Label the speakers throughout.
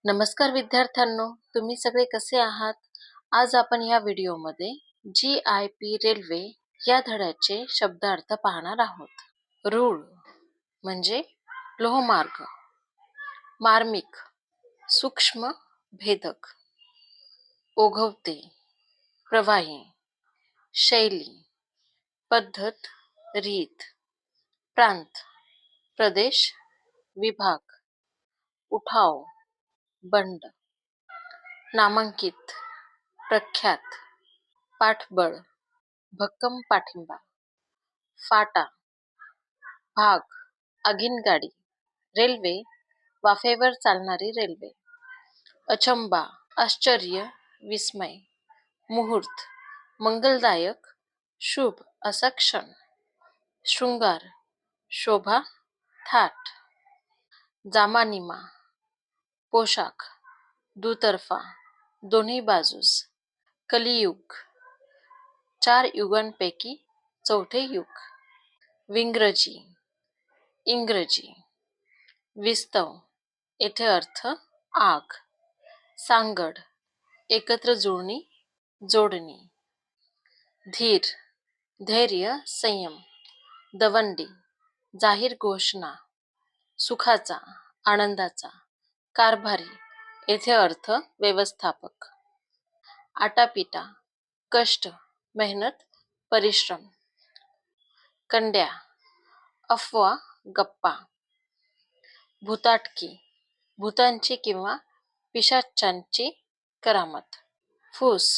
Speaker 1: नमस्कार विद्यार्थ्यांनो, तुम्ही सगळे कसे आहात? आज आपण या व्हिडिओमध्ये GIP रेल्वे या धड्याचे शब्दार्थ पाहणार आहोत. रूळ म्हणजे लोहमार्ग, मार्मिक, सूक्ष्म, भेदक, ओघवते, प्रवाही, शैली, पद्धत, रीत, प्रांत, प्रदेश, विभाग, उठाव, बंड, नामांकित, प्रख्यात, पाठबळ, भक्कम पाठिंबा, फाटा, भाग, आगीनगाडी, रेल्वे, वाफेवर चालणारी रेल्वे, अचंबा, आश्चर्य, विस्मय, मुहूर्त, मंगलदायक, शुभ असा क्षण, शृंगार, शोभा, थाट, जामानिमा, पोशाख, दुतर्फा, दोन्ही बाजूस, कलियुग, 4 युगांपैकी चौथे युग, विंग्रजी, इंग्रजी, विस्तव, येथे अर्थ आग, सांगड, एकत्र जुळणी, जोडणी, धीर, धैर्य, संयम, दवंडी, जाहीर घोषणा, सुखाचा, आनंदाचा, कारभारी, येथे अर्थ व्यवस्थापक, आटापिटा, कष्ट, मेहनत, परिश्रम, कंड्या, अफवा, गप्पा, भुताटकी, भूतांची किंवा पिशाच्चांची करामत, फूस,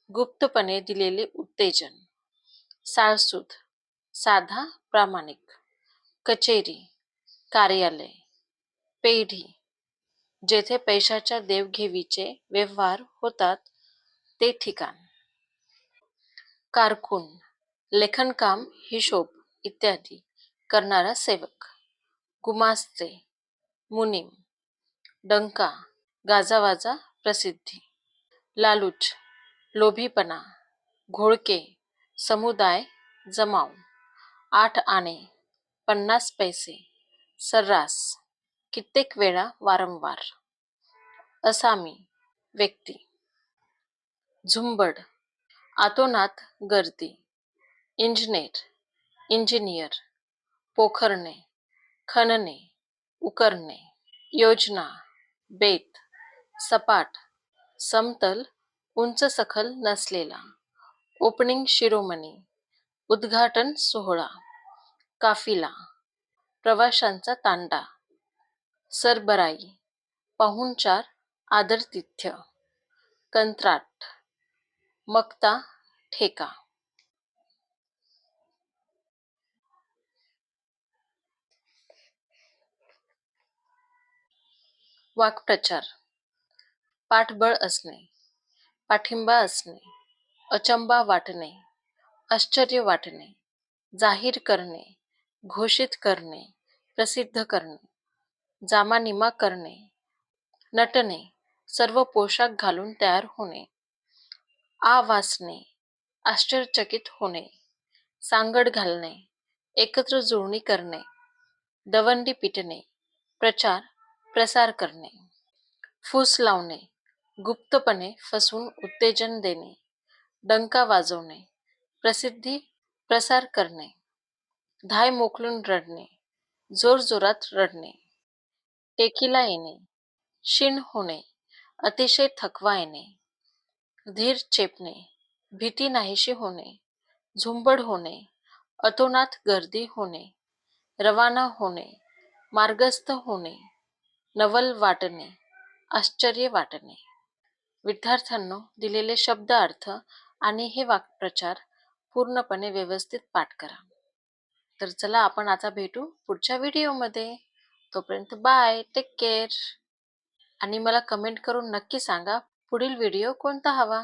Speaker 1: गुप्तपणे दिलेले उत्तेजन, साळसूद, साधा, प्रामाणिक, कचेरी, कार्यालय, पेढी, जेथे पैशाच्या देवघेवीचे व्यवहार होतात ते ठिकाण, कारकून, लेखनकाम, हिशोब इत्यादी करणारा सेवक, गुमास्ते, मुनीम, डंका, गाजावाजा, प्रसिद्धी, लालूच, लोभीपणा, घोळके, समुदाय, जमाव, 8 आणे, 50 पैसे, सर्रास, कित्येक वेळा, वारंवार, असामी, व्यक्ती, झुंबड, आतोनात गर्दी, इंजिनियर, पोखरणे, खणणे, उकरणे, योजना, बेत, सपाट, समतल, उंच सखल नसलेला, ओपनिंग शिरोमणी, उद्घाटन सोहळा, काफिला, प्रवाशांचा तांडा, सरबराई, पाहुणचार, आदरातिथ्य, कंत्राट, मक्ता, ठेका. वाक्प्रचार: पाठबळ असणे, पाठिंबा असणे, अचंबा वाटणे, आश्चर्य वाटणे, जाहीर करणे, घोषित करणे, प्रसिद्ध करणे, जामानिमा करणे, नटणे, सर्व पोशाख घालून तयार होणे, वासणे, आश्चर्यचकित होणे, सांगड घालणे, एकत्र जुळणी करणे, दवंडी पिटणे, प्रचार प्रसार करणे, फूस लावणे, गुप्तपणे फसवून उत्तेजन देणे, डंका वाजवणे, प्रसिद्धी प्रसार करणे, धाय मोकलून रडणे, जोरजोरात रडणे, टेकीला येणे, क्षीण होणे, अतिशय थकवा येणे, धीर चेपणे, भीती नाहीशी होणे, झुंबड होणे, अतोनात गर्दी होणे, रवाना होणे, मार्गस्थ होणे, नवल वाटणे, आश्चर्य वाटणे. विद्यार्थ्यांनो, दिलेले शब्द अर्थ आणि हे वाक्प्रचार पूर्णपणे व्यवस्थित पाठ करा. तर चला आपण आता भेटू पुढच्या व्हिडिओमध्ये. तोपर्यंत बाय, टेक केअर. आणि मला कमेंट करून नक्की सांगा पुढील व्हिडिओ कोणता हवा.